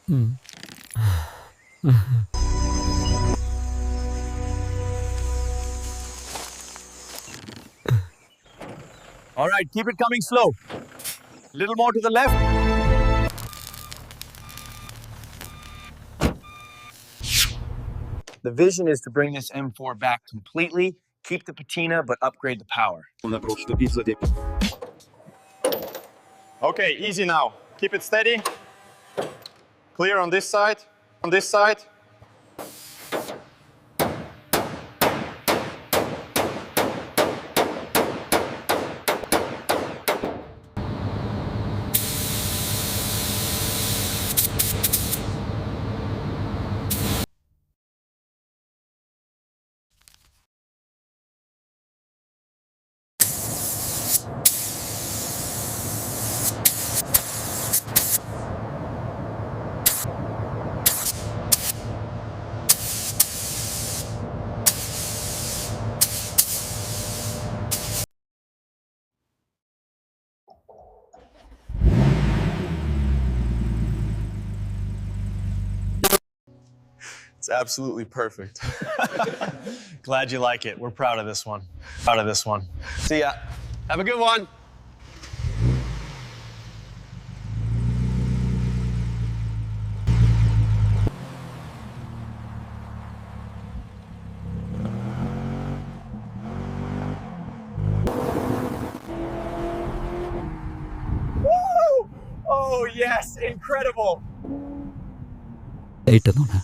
All right, keep it coming slow. Little more to the left. The vision is to bring this M4 back completely, keep the patina, but upgrade the power. Okay, easy now. Keep it steady. Clear on this side. On this side. It's absolutely perfect. Glad you like it. We're proud of this one. Proud of this one. See ya. Have a good one. Woo! Oh yes, incredible. Later on.